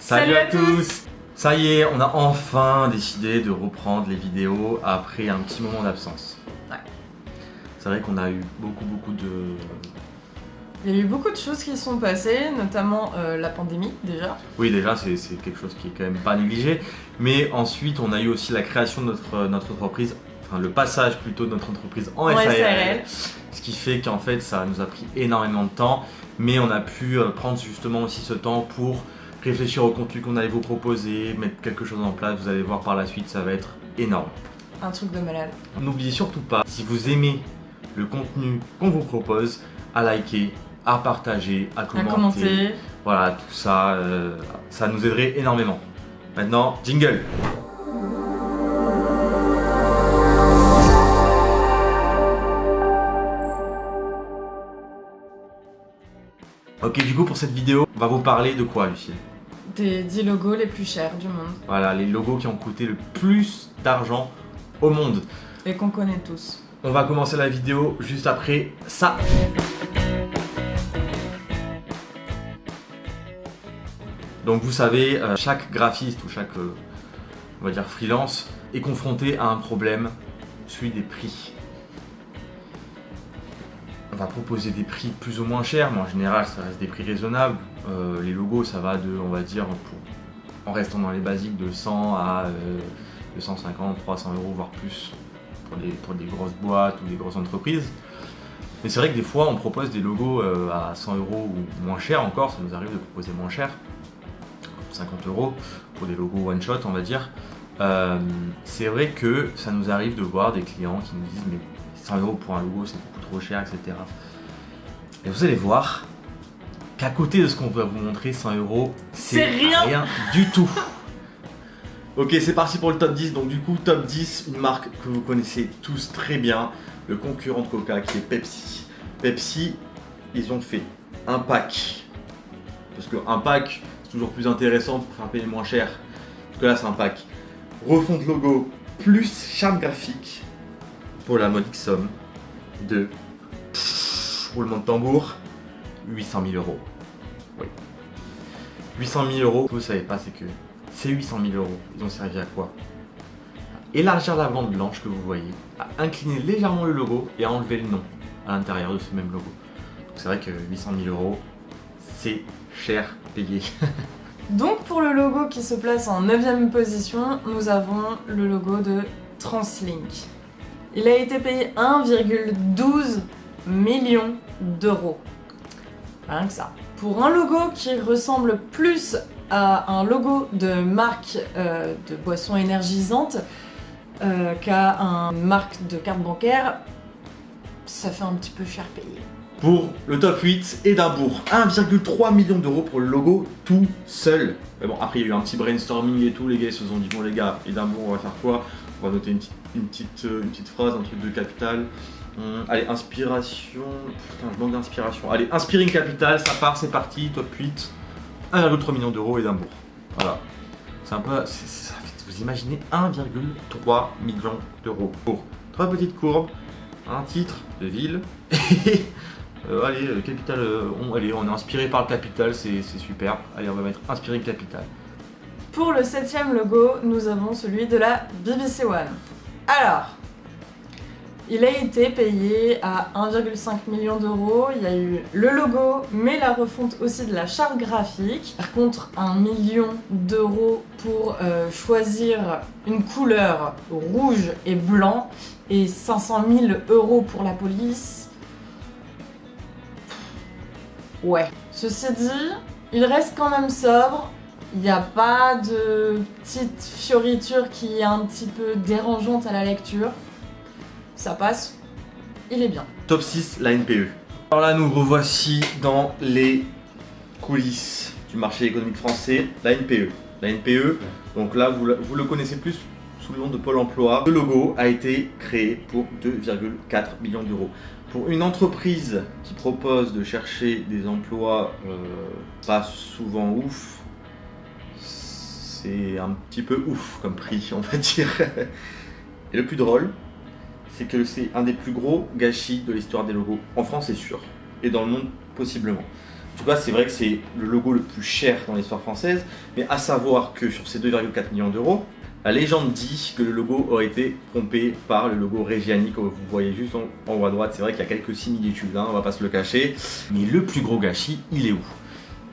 Salut à tous. Ça y est, on a enfin décidé de reprendre les vidéos après un petit moment d'absence. Ouais. C'est vrai qu'on a eu beaucoup de... Il y a eu beaucoup de choses qui sont passées, notamment la pandémie déjà. Oui, déjà c'est quelque chose qui est quand même pas négligé. Mais ensuite, on a eu aussi la création de notre entreprise, enfin le passage plutôt de notre entreprise en SARL. Ce qui fait qu'en fait, ça nous a pris énormément de temps. Mais on a pu prendre justement aussi ce temps pour réfléchir au contenu qu'on allait vous proposer, mettre quelque chose en place. Vous allez voir par la suite, ça va être énorme. Un truc de malade. N'oubliez surtout pas, si vous aimez le contenu qu'on vous propose, à liker, à partager, à commenter. Voilà, tout ça, ça nous aiderait énormément. Maintenant, jingle. Ok, du coup pour cette vidéo, on va vous parler de quoi, Lucille? Des 10 logos les plus chers du monde. Voilà, les logos qui ont coûté le plus d'argent au monde. Et qu'on connaît tous. On va commencer la vidéo juste après ça. Donc vous savez, chaque graphiste ou chaque, on va dire freelance, est confronté à un problème, celui des prix. On va proposer des prix plus ou moins chers, mais en général ça reste des prix raisonnables. Les logos ça va de, on va dire, en restant dans les basiques, de 100 à 250, 300 euros, voire plus pour des grosses boîtes ou des grosses entreprises. Mais c'est vrai que des fois on propose des logos à 100 euros ou moins cher encore, ça nous arrive de proposer moins cher, 50 euros pour des logos one shot on va dire. C'est vrai que ça nous arrive de voir des clients qui nous disent mais 100 euros pour un logo c'est beaucoup trop cher, etc. Et vous allez voir qu'à côté de ce qu'on va vous montrer, 100 euros c'est rien du tout. Ok, c'est parti pour le top 10. Donc du coup, top 10, une marque que vous connaissez tous très bien, le concurrent de Coca qui est Pepsi. Pepsi, ils ont fait un pack. Parce qu'un pack, c'est toujours plus intéressant pour faire payer moins cher. Parce que là, c'est un pack. Refonte logo plus charte graphique pour la modique somme de roulement de tambour, 800 000 euros. Oui. 800 000 euros, vous ne savez pas, c'est que ces 800 000 euros, ils ont servi à quoi? À élargir la bande blanche que vous voyez, à incliner légèrement le logo et à enlever le nom à l'intérieur de ce même logo. Donc c'est vrai que 800 000 euros, c'est cher payé. Donc pour le logo qui se place en 9ème position, nous avons le logo de Translink. Il a été payé 1,12 million d'euros. Rien que ça. Pour un logo qui ressemble plus à un logo de marque de boisson énergisante qu'à une marque de carte bancaire, ça fait un petit peu cher payé. Pour le top 8, Édimbourg, 1,3 million d'euros pour le logo tout seul. Mais bon, après il y a eu un petit brainstorming et tout, les gars ils se sont dit bon les gars, Édimbourg on va faire quoi? On va noter une petite phrase, un truc de capital. Allez, inspiration, putain je manque d'inspiration. Allez, Inspiring Capital, ça part, c'est parti, top 8. 1,3 million d'euros Édimbourg. Voilà. C'est un peu. Vous imaginez 1,3 million d'euros pour 3 petites courbes, un titre de ville et. Allez, capital. Allez, on est inspiré par le capital, c'est super. Allez, on va mettre Inspiring Capital. Pour le 7ème logo, nous avons celui de la BBC One. Alors. Il a été payé à 1,5 million d'euros, il y a eu le logo, mais la refonte aussi de la charte graphique. Par contre, 1 million d'euros pour choisir une couleur rouge et blanc, et 500 000 euros pour la police. Ouais. Ceci dit, il reste quand même sobre, il n'y a pas de petite fioriture qui est un petit peu dérangeante à la lecture. Ça passe, il est bien. Top 6, la NPE. Alors là, nous revoici dans les coulisses du marché économique français, la NPE. La NPE, donc là, vous le connaissez plus sous le nom de Pôle emploi. Le logo a été créé pour 2,4 millions d'euros. Pour une entreprise qui propose de chercher des emplois pas souvent ouf, c'est un petit peu ouf comme prix, on va dire. Et le plus drôle, c'est que c'est un des plus gros gâchis de l'histoire des logos. En France, c'est sûr. Et dans le monde, possiblement. En tout cas, c'est vrai que c'est le logo le plus cher dans l'histoire française, mais à savoir que sur ces 2,4 millions d'euros, la légende dit que le logo aurait été pompé par le logo Reggiani que vous voyez juste en haut à droite. C'est vrai qu'il y a quelques similitudes, hein, on va pas se le cacher, mais le plus gros gâchis, il est où?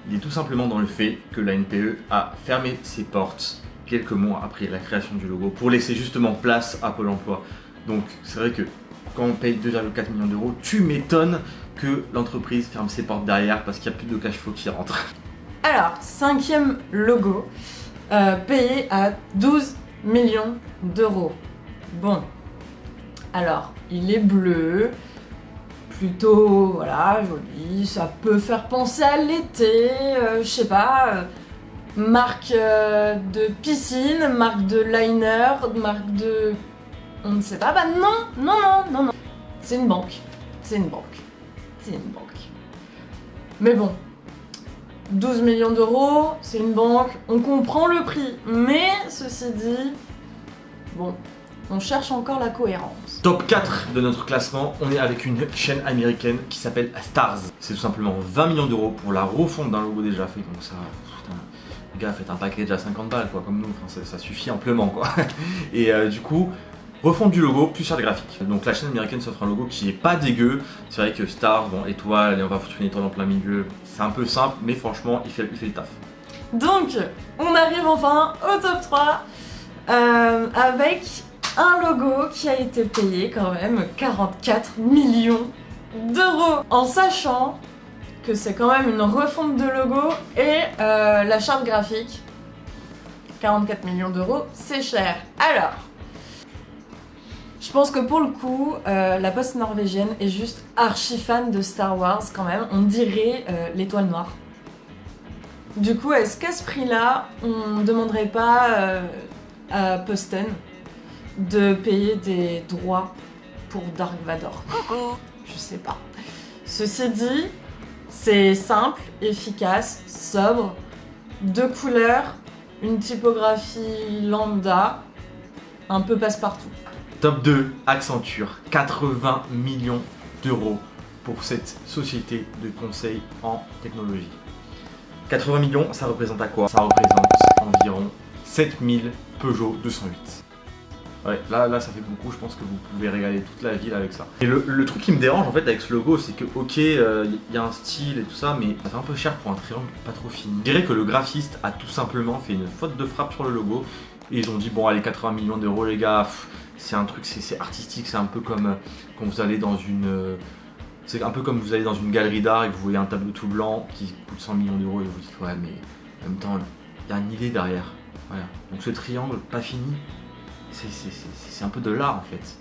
Il est tout simplement dans le fait que la NPE a fermé ses portes quelques mois après la création du logo pour laisser justement place à Pôle emploi. Donc c'est vrai que quand on paye 2,4 millions d'euros, tu m'étonnes que l'entreprise ferme ses portes derrière parce qu'il n'y a plus de cash flow qui rentre. Alors, 5e logo, payé à 12 millions d'euros. Bon, alors, il est bleu, plutôt, voilà, joli, ça peut faire penser à l'été, je sais pas, marque de piscine, marque de liner, marque de... on ne sait pas, bah non, c'est une banque, c'est une banque. Mais bon, 12 millions d'euros, c'est une banque, on comprend le prix. Mais, ceci dit, bon, on cherche encore la cohérence. Top 4 de notre classement, on est avec une chaîne américaine qui s'appelle Stars. C'est tout simplement 20 millions d'euros pour la refonte d'un logo déjà fait, donc ça... Putain, les gars, faites un package à 50 balles, quoi, comme nous, enfin, ça suffit amplement, quoi. Et du coup... refonte du logo, plus charte graphique. Donc la chaîne américaine s'offre un logo qui est pas dégueu. C'est vrai que Star, bon, étoile, et on va foutre une étoile en plein milieu. C'est un peu simple, mais franchement, il fait le taf. Donc, on arrive enfin au top 3 avec un logo qui a été payé quand même 44 millions d'euros. En sachant que c'est quand même une refonte de logo et la charte graphique. 44 millions d'euros, c'est cher. Alors... je pense que pour le coup, la poste norvégienne est juste archi fan de Star Wars quand même. On dirait l'étoile noire. Du coup, est-ce qu'à ce prix-là, on ne demanderait pas à Posten de payer des droits pour Dark Vador? Je sais pas. Ceci dit, c'est simple, efficace, sobre, 2 couleurs, une typographie lambda, un peu passe-partout. Top 2, Accenture, 80 millions d'euros pour cette société de conseil en technologie. 80 millions, ça représente à quoi? Ça représente environ 7000 Peugeot 208. Ouais, là ça fait beaucoup, je pense que vous pouvez régaler toute la ville avec ça. Et le truc qui me dérange en fait avec ce logo, c'est que ok, il y a un style et tout ça, mais ça fait un peu cher pour un triangle pas trop fini. Je dirais que le graphiste a tout simplement fait une faute de frappe sur le logo, et ils ont dit bon allez 80 millions d'euros les gars, c'est un truc, c'est artistique, c'est un peu comme quand vous allez dans une... c'est un peu comme vous allez dans une galerie d'art et que vous voyez un tableau tout blanc qui coûte 100 millions d'euros et vous dites ouais mais en même temps il y a une idée derrière. Voilà. Donc ce triangle pas fini, c'est un peu de l'art en fait.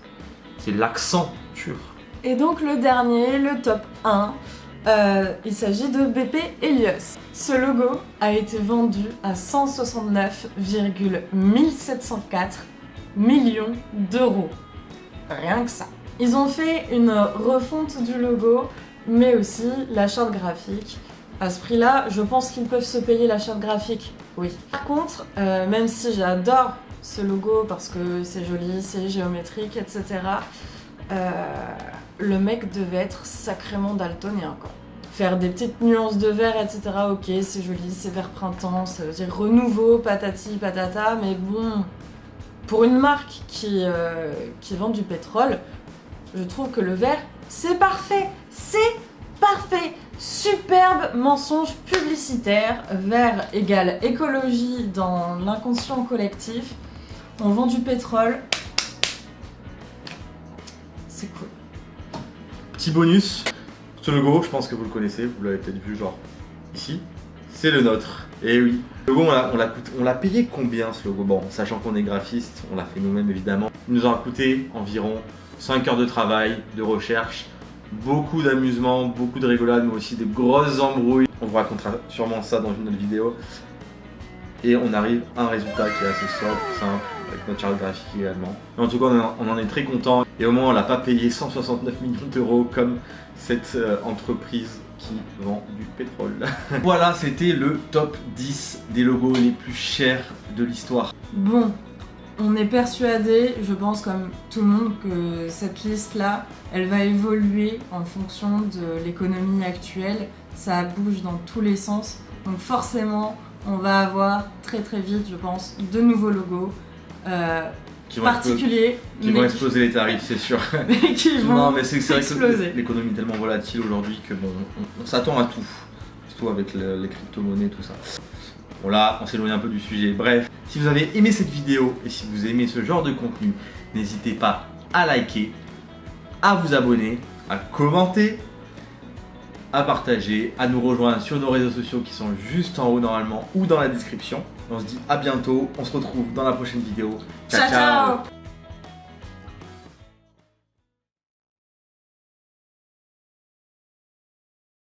C'est l'accenture. Et donc le dernier, le top 1, il s'agit de BP Helios. Ce logo a été vendu à 169,1704 millions d'euros. Rien que ça. Ils ont fait une refonte du logo, mais aussi la charte graphique. À ce prix-là, je pense qu'ils peuvent se payer la charte graphique, oui. Par contre, même si j'adore ce logo parce que c'est joli, c'est géométrique, etc., le mec devait être sacrément daltonien, quoi. Faire des petites nuances de vert, etc., ok, c'est joli, c'est vert printemps, ça veut dire renouveau, patati patata, mais bon... pour une marque qui vend du pétrole, je trouve que le vert, c'est parfait. C'est parfait. Superbe mensonge publicitaire. Vert égale écologie dans l'inconscient collectif. On vend du pétrole. C'est cool. Petit bonus, ce logo, je pense que vous le connaissez, vous l'avez peut-être vu genre ici. C'est le nôtre. Et oui. Le logo, on l'a payé combien ce logo? Bon, sachant qu'on est graphiste, on l'a fait nous-mêmes évidemment. Il nous aura coûté environ 5 heures de travail, de recherche, beaucoup d'amusement, beaucoup de rigolade, mais aussi de grosses embrouilles. On vous racontera sûrement ça dans une autre vidéo. Et on arrive à un résultat qui est assez sobre, simple, avec notre charte graphique également. Mais en tout cas, on en est très content. Et au moins, on l'a pas payé 169 millions d'euros comme cette entreprise qui vend du pétrole. Voilà, c'était le top 10 des logos les plus chers de l'histoire. Bon, on est persuadé, je pense comme tout le monde, que cette liste-là, elle va évoluer en fonction de l'économie actuelle ça bouge dans tous les sens. Donc forcément, on va avoir très très vite, je pense, de nouveaux logos particuliers. Qui vont exploser les tarifs, c'est sûr. Mais qui vont non, mais c'est vrai exploser. que l'économie est tellement volatile aujourd'hui que bon, on s'attend à tout. Surtout avec les crypto-monnaies, tout ça. Bon là, on s'éloigne un peu du sujet. Bref, si vous avez aimé cette vidéo et si vous aimez ce genre de contenu, n'hésitez pas à liker, à vous abonner, à commenter, à partager, à nous rejoindre sur nos réseaux sociaux qui sont juste en haut normalement ou dans la description. On se dit à bientôt, on se retrouve dans la prochaine vidéo. Ciao ciao.